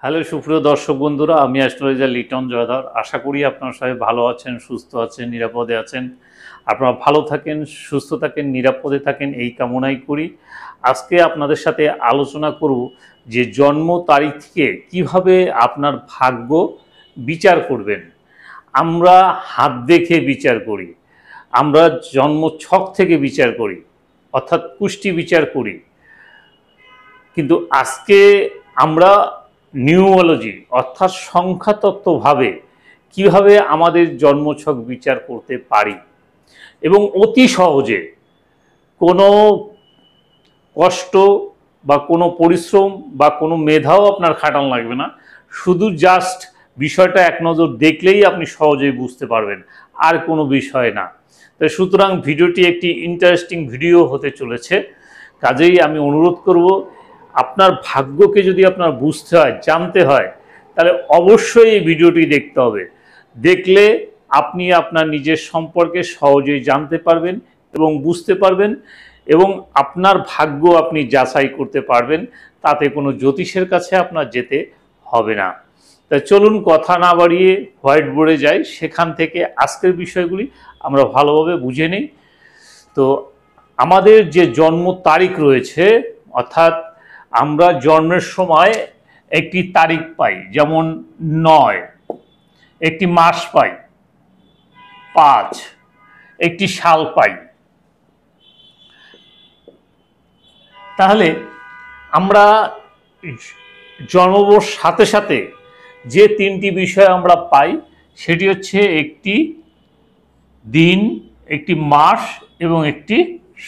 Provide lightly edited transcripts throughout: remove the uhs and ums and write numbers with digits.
Hello সুপ্রিয় দর্শক বন্ধুরা, আমি অ্যাস্ট্রোলজার লিটন জয়ধর। আশা করি আপনারা সবাই ভালো আছেন, সুস্থ আছেন, নিরাপদে আছেন। আপনারা ভালো থাকেন, সুস্থ থাকেন, নিরাপদে থাকেন, এই কামনাই করি। আজকে আপনাদের সাথে আলোচনা করব যে জন্ম তারিখ থেকে কীভাবে আপনার ভাগ্য বিচার করবেন। আমরা হাত দেখে বিচার করি, আমরা জন্ম ছক থেকে বিচার করি, অর্থাৎ কুষ্টি বিচার করি। কিন্তু আজকে আমরা নিউমোলজি অর্থাৎ সংখ্যাতত্ত্বভাবে কিভাবে আমাদের জন্মছক বিচার করতে পারি এবং অতি সহজে কোনো কষ্ট বা কোনো পরিশ্রম বা কোনো মেধাও আপনার খাটানো লাগবে না, শুধু জাস্ট বিষয়টা এক নজর দেখলেই আপনি সহজেই বুঝতে পারবেন, আর কোনো বিষয় না। তাই সুতরাং ভিডিওটি একটি ইন্টারেস্টিং ভিডিও হতে চলেছে। কাজেই আমি অনুরোধ করব, আপনার ভাগ্যকে যদি আপনার বুঝতে হয়, জানতে হয়, তাহলে অবশ্যই এই ভিডিওটি দেখতে হবে। দেখলে আপনি আপনার নিজের সম্পর্কে সহজেই জানতে পারবেন এবং বুঝতে পারবেন, এবং আপনার ভাগ্য আপনি যাচাই করতে পারবেন। তাতে কোনো জ্যোতিষের কাছে আপনার যেতে হবে না। তাই চলুন কথা না বাড়িয়ে হোয়াইট বোর্ডে যাই, সেখান থেকে আজকের বিষয়গুলি আমরা ভালোভাবে বুঝে নিই। তো আমাদের যে জন্ম তারিখ রয়েছে, অর্থাৎ আমরা জন্মের সময় একটি তারিখ পাই, যেমন 9, একটি মাস পাই 5, একটি সাল পাই। তাহলে আমরা জন্মর সাথে সাথে যে তিনটি বিষয় আমরা পাই, সেটি হচ্ছে একটি দিন, একটি মাস এবং একটি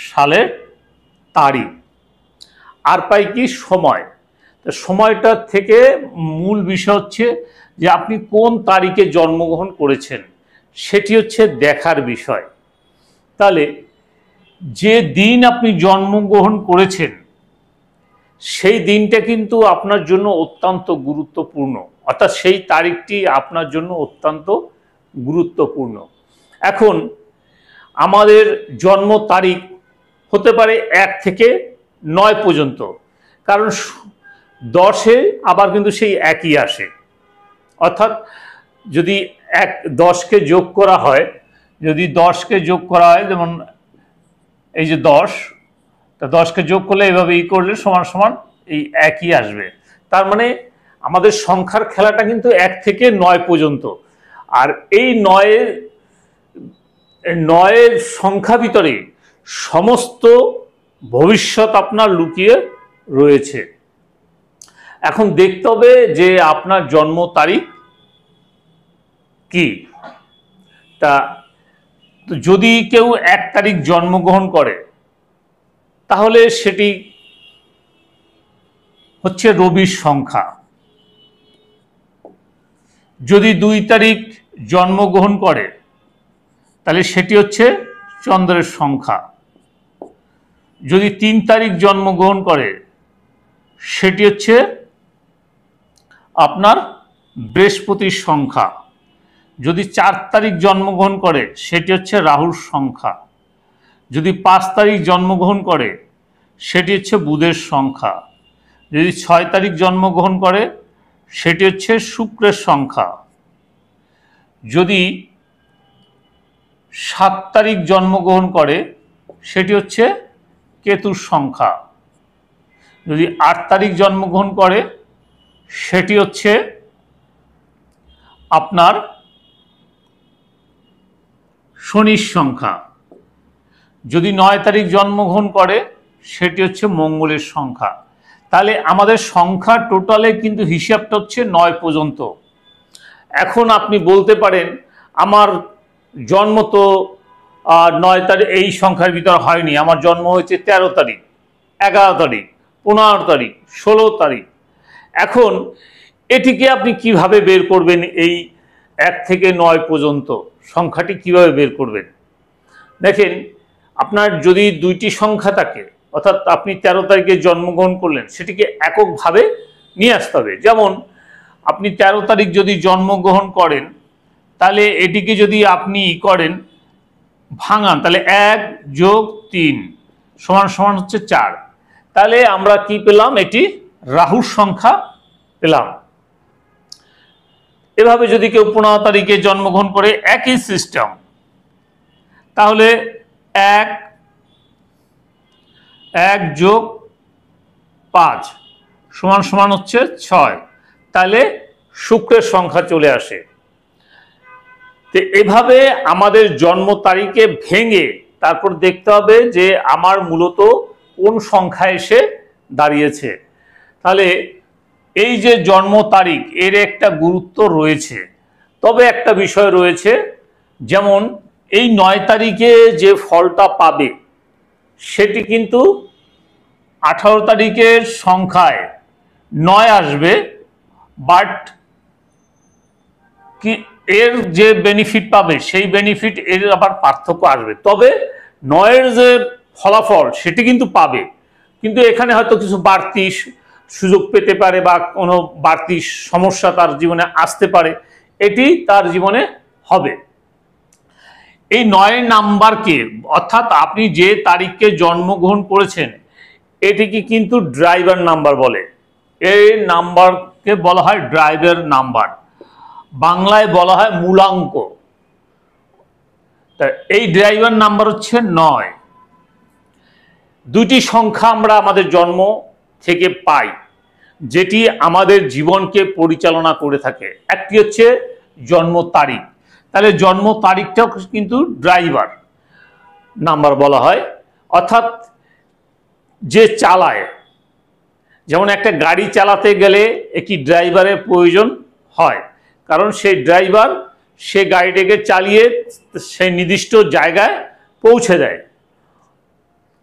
সালের তারিখ। আর পাই কি? সময়। সময়টা থেকে মূল বিষয় হচ্ছে যে আপনি কোন তারিখে জন্মগ্রহণ করেছেন, সেটি হচ্ছে দেখার বিষয়। তাহলে যে দিন আপনি জন্মগ্রহণ করেছেন সেই দিনটা কিন্তু আপনার জন্য অত্যন্ত গুরুত্বপূর্ণ, অর্থাৎ সেই তারিখটি আপনার জন্য অত্যন্ত গুরুত্বপূর্ণ। এখন আমাদের জন্ম তারিখ হতে পারে 1 থেকে 9 পর্যন্ত, কারণ 10-এ আবার কিন্তু সেই একই আসে। অর্থাৎ যদি 10কে যোগ করা হয়, যেমন এই যে 10, তা 10কে যোগ করলে এইভাবে করলে সমান সমান এই একই আসবে। তার মানে আমাদের সংখ্যার খেলাটা কিন্তু 1 থেকে 9 পর্যন্ত। আর এই 9-এর সংখ্যা ভিতরে সমস্ত ভবিষ্যৎ আপনার লুকিয়ে রয়েছে। এখন দেখতে হবে যে আপনার জন্ম তারিখ কি। তা যদি কেউ 1 তারিখ জন্মগ্রহণ করে, তাহলে সেটি হচ্ছে রবির সংখ্যা। যদি 2 তারিখ জন্মগ্রহণ করে, তাহলে সেটি হচ্ছে চন্দ্রের সংখ্যা। যদি 3 তারিখ জন্মগ্রহণ করে, সেটি হচ্ছে আপনার বৃহস্পতির সংখ্যা। যদি 4 তারিখ জন্মগ্রহণ করে, সেটি হচ্ছে রাহুর সংখ্যা। যদি 5 তারিখ জন্মগ্রহণ করে, সেটি হচ্ছে বুধের সংখ্যা। যদি 6 তারিখ জন্মগ্রহণ করে, সেটি হচ্ছে শুক্রের সংখ্যা। যদি 7 তারিখ জন্মগ্রহণ করে, সেটি হচ্ছে কেতুর সংখ্যা। যদি 8 তারিখ জন্মগ্রহণ করে, সেটি হচ্ছে আপনার শনির সংখ্যা। যদি 9 তারিখ জন্মগ্রহণ করে, সেটি হচ্ছে মঙ্গলের সংখ্যা। তাহলে আমাদের সংখ্যা টোটালে কিন্তু হিসাবটা হচ্ছে 9 পর্যন্ত। এখন আপনি বলতে পারেন, আমার জন্ম তো 9 তারিখ এই সংখ্যার ভিতর হয়নি, আমার জন্ম হয়েছে 13 তারিখ, 11 তারিখ, 15 তারিখ, 16 তারিখ। এখন এটিকে আপনি কিভাবে বের করবেন? এই 1 থেকে 9 পর্যন্ত সংখ্যাটি কিভাবে বের করবেন? দেখেন, আপনার যদি 2টি সংখ্যা থাকে, অর্থাৎ আপনি 13 তারিখে জন্মগ্রহণ করলেন, সেটিকে এককভাবে নিয়ে আসতে হবে। যেমন আপনি 13 তারিখ যদি জন্মগ্রহণ করেন, তাহলে এটিকে যদি আপনি করেন ভাঙান, তাহলে 1 + 3 = হচ্ছে 4। তাহলে আমরা কি পেলাম? এটি রাহুর সংখ্যা পেলাম। এভাবে যদি কেউ 15 তারিখে জন্মগ্রহণ করে একই সিস্টেম, তাহলে 1+5 সমান হচ্ছে 6, তাহলে শুক্রের সংখ্যা চলে আসে। তো এভাবে আমাদের জন্ম তারিখে ভেঙে তারপর দেখতে হবে যে আমার মূলত কোন সংখ্যা এসে দাঁড়িয়েছে। তাহলে এই যে জন্ম তারিখ এর একটা গুরুত্ব রয়েছে, তবে একটা বিষয় রয়েছে, যেমন এই 9 তারিখে যে ফলটা পাবে সেটি কিন্তু 18 তারিখের সংখ্যায় 9 আসবে, বাট কি এর যে বেনিফিট পাবে সেই বেনিফিট এর আবার পার্থক্য আসবে। তবে 9-এর যে ফলাফল সেটি কিন্তু পাবে, কিন্তু এখানে হয়তো কিছু বাড়তি সুযোগ পেতে পারে বা কোনো বাড়তি সমস্যা তার জীবনে আসতে পারে, এটি তার জীবনে হবে। এই 9 নাম্বারকে, অর্থাৎ আপনি যে তারিখে জন্মগ্রহণ করেছেন, এটিকে কিন্তু ড্রাইভার নাম্বার বলে। এই নাম্বারকে বলা হয় ড্রাইভার নাম্বার, বাংলায় বলা হয় মূলাঙ্ক। এই ড্রাইভার নাম্বার হচ্ছে 9। দুটি সংখ্যা আমরা আমাদের জন্ম থেকে পাই, যেটি আমাদের জীবনকে পরিচালনা করে থাকে। একটি হচ্ছে জন্ম তারিখ, তাহলে জন্ম তারিখটাও কিন্তু ড্রাইভার নাম্বার বলা হয়, অর্থাৎ যে চালায়। যেমন একটা গাড়ি চালাতে গেলে একটি ড্রাইভারের প্রয়োজন হয়, কারণ সেই ড্রাইভার সে গাড়িটাকে চালিয়ে সেই নির্দিষ্ট জায়গায় পৌঁছে দেয়।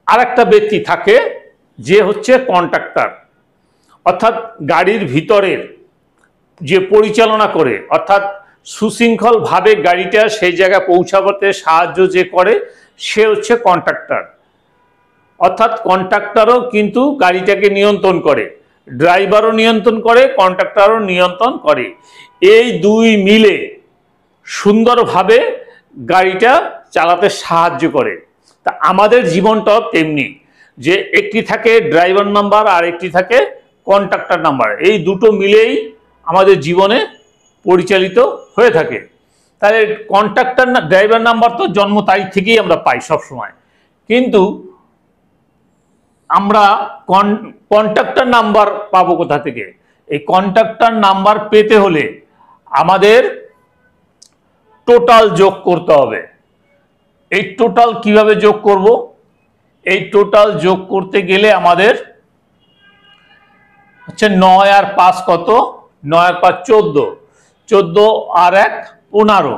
আর একটা ব্যক্তি থাকে যে হচ্ছে কন্ডাক্টর, অর্থাৎ গাড়ির ভিতরের যে পরিচালনা করে, অর্থাৎ সুশৃঙ্খলভাবে গাড়িটা সেই জায়গায় পৌঁছাতে সাহায্য যে করে সে হচ্ছে কন্ডাক্টর। অর্থাৎ কন্ডাক্টরও কিন্তু গাড়িটাকে নিয়ন্ত্রণ করে, ড্রাইভারও নিয়ন্ত্রণ করে, কন্ডাক্টরও নিয়ন্ত্রণ করে। এই দুই মিলে সুন্দরভাবে গাড়িটা চালাতে সাহায্য করে। তা আমাদের জীবনটাও তেমনি, যে একটি থাকে ড্রাইভার নাম্বার আর একটি থাকে কন্ডাক্টর নাম্বার, এই দুটো মিলেই আমাদের জীবনে পরিচালিত হয়ে থাকে। তাহলে কন্ডাক্টর ড্রাইভার নাম্বার তো জন্ম তারিখ থেকেই আমরা পাই সবসময়, কিন্তু আমরা কন্ডাক্টর নাম্বার পাবো কোথা থেকে? এই কন্ডাক্টর নাম্বার পেতে হলে আমাদের টোটাল যোগ করতে হবে। এই টোটাল কিভাবে যোগ করব? এই টোটাল যোগ করতে গেলে আমাদের হচ্ছে 9 আর 5 কত? 9 আর 5 14, 14 আর 1 15,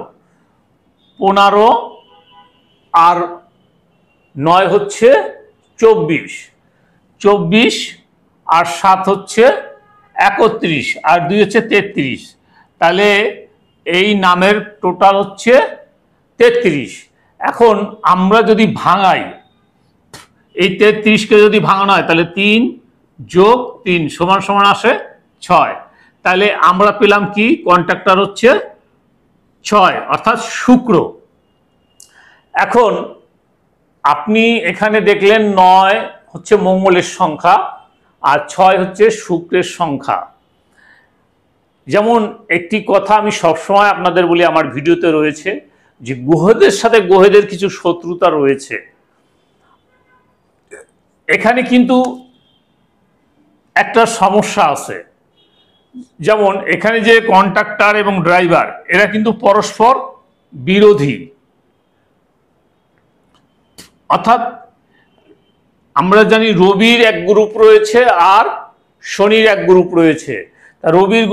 15 আর 9 হচ্ছে 24, 24 আর 7 হচ্ছে 31, আর 2 হচ্ছে 33। তাহলে এই নামের টোটাল হচ্ছে 33। এখন আমরা যদি ভাঙাই, এই 33কে যদি ভাঙানো হয় তাহলে 3 যোগ 3 সমান আসে 6। তাহলে আমরা পেলাম কি? কন্ডাক্টর হচ্ছে 6, অর্থাৎ শুক্র। এখন আপনি এখানে দেখলেন 9 হচ্ছে মঙ্গলের সংখ্যা আর 6 হচ্ছে শুক্রের সংখ্যা। যেমন একটি কথা আমি সবসময় আপনাদের বলি, আমার ভিডিওতে রয়েছে, যে গ্রহদের সাথে গ্রহদের কিছু শত্রুতা রয়েছে। এখানে কিন্তু একটা সমস্যা আছে, যেমন এখানে যে কন্ডাক্টর এবং ড্রাইভার এরা কিন্তু পরস্পর বিরোধী। অর্থাৎ আমরা জানি রবির এক গ্রুপ রয়েছে আর শনির এক গ্রুপ রয়েছে। রবির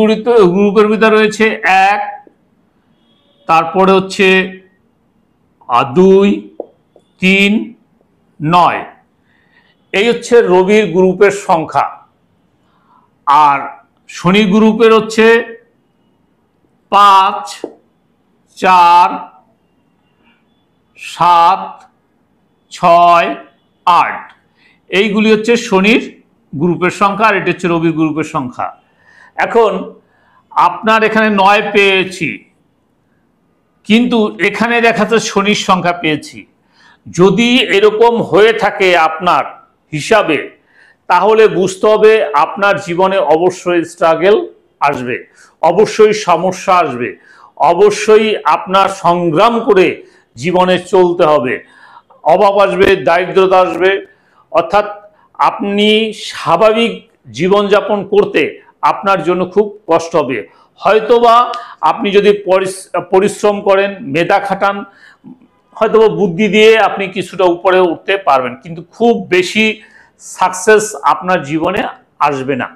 গ্রুপের ভিতরে রয়েছে 1, তারপরে হচ্ছে 2, 3, 9, এই হচ্ছে রবির গ্রুপের সংখ্যা। আর শনি গ্রুপের হচ্ছে 5, 4, 7, 6, 8, এইগুলি হচ্ছে শনির গ্রুপের সংখ্যা, আর এটা হচ্ছে রবির গ্রুপের সংখ্যা। এখন আপনার এখানে 9 পেয়েছি, কিন্তু এখানে দেখাচ্ছে শনির সংখ্যা পেয়েছি। যদি এরকম হয়ে থাকে আপনার হিসাবে, তাহলে বুঝতে হবে আপনার জীবনে অবশ্যই স্ট্রাগল আসবে। অবশ্যই সমস্যা আসবে, অবশ্যই আপনার সংগ্রাম করে জীবনে চলতে হবে। অভাব আসবে, দারিদ্রতা আসবে, অর্থাৎ আপনি স্বাভাবিক জীবনযাপন করতে আপনার জন্য খুব কষ্ট হবে। হয়তোবা আপনি যদি পরিশ্রম করেন, মেধা খাটান, হয়তোবা বুদ্ধি দিয়ে আপনি কিছুটা উপরে উঠতে পারবেন, কিন্তু খুব বেশি সাকসেস আপনার জীবনে আসবে না।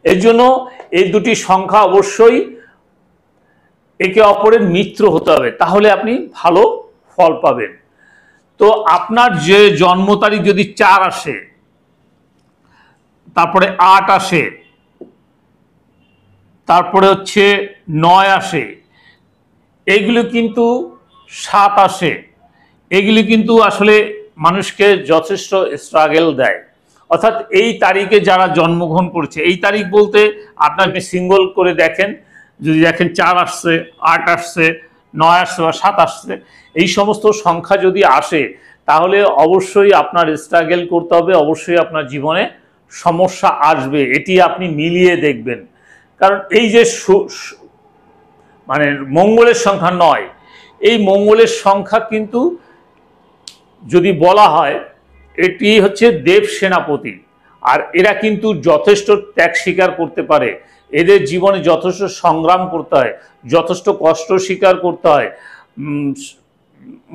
এর জন্য এই দুটি সংখ্যা অবশ্যই একে অপরের মিত্র হতে হবে, তাহলে আপনি ভালো ফল পাবেন। তো আপনার যে জন্ম তারিখ যদি 4 আসে, তারপরে 8 আসে, তারপরে হচ্ছে 9 আসে, এগুলো কিন্তু 7 আসে, এগুলি কিন্তু আসলে মানুষকে যথেষ্ট স্ট্রাগল দেয়। অর্থাৎ এই তারিখে যারা জন্মগ্রহণ করছে, এই তারিখ বলতে আপনার সিঙ্গল করে দেখেন, যদি দেখেন 4 আসছে, 8 আসছে, 9 আসছে বা 7 আসছে, এই সমস্ত সংখ্যা যদি আসে, তাহলে অবশ্যই আপনার স্ট্রাগল করতে হবে, অবশ্যই আপনার জীবনে সমস্যা আসবে, এটি আপনি মিলিয়ে দেখবেন। কারণ এই যে মানে মঙ্গলের সংখ্যা 9, এই মঙ্গলের সংখ্যা কিন্তু যদি বলা হয় এটি হচ্ছে দেব সেনাপতি, আর এরা কিন্তু যথেষ্ট ত্যাগ স্বীকার করতে পারে, এদের জীবনে যথেষ্ট সংগ্রাম করতে হয়, যথেষ্ট কষ্ট স্বীকার করতে হয়।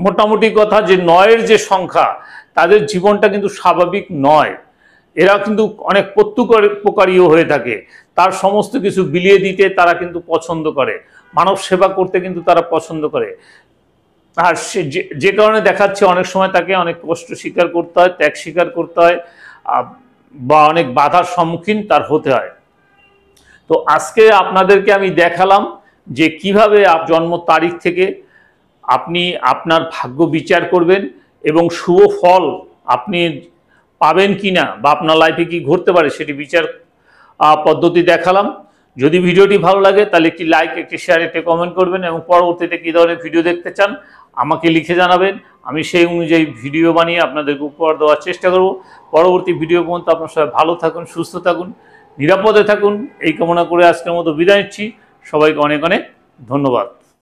মোটামুটি কথা যে 9-এর যে সংখ্যা, তাদের জীবনটা কিন্তু স্বাভাবিক নয়, এরা কিন্তু অনেক প্রত্যুপকারীও হয়ে থাকে, তার সমস্ত কিছু বিলিয়ে দিতে তারা কিন্তু পছন্দ করে, মানব সেবা করতে কিন্তু তারা পছন্দ করে। আর সে যে কারণে দেখাচ্ছে অনেক সময় তাকে অনেক কষ্ট স্বীকার করতে হয়, ত্যাগ স্বীকার করতে হয়, বা অনেক বাধার সম্মুখীন তার হতে হয়। তো আজকে আপনাদেরকে আমি দেখালাম যে কিভাবে জন্ম তারিখ থেকে আপনি আপনার ভাগ্য বিচার করবেন এবং শুভ ফল আপনি পাবেন কিনা বা আপনার লাইফে কি ঘটতে পারে সেটি বিচার পদ্ধতি দেখালাম। যদি ভিডিওটি ভালো লাগে তাহলে একটি লাইক, একটি শেয়ার, একটি কমেন্ট করবেন এবং পরবর্তীতে কী ধরনের ভিডিও দেখতে চান আমাকে লিখে জানাবেন। আমি সেই অনুযায়ী ভিডিও বানিয়ে আপনাদেরকে উপহার দেওয়ার চেষ্টা করব। পরবর্তী ভিডিও পর্যন্ত আপনার সবাই ভালো থাকুন, সুস্থ থাকুন, নিরাপদে থাকুন, এই কামনা করে আজকের মতো বিদায় নিচ্ছি। সবাইকে অনেক অনেক ধন্যবাদ।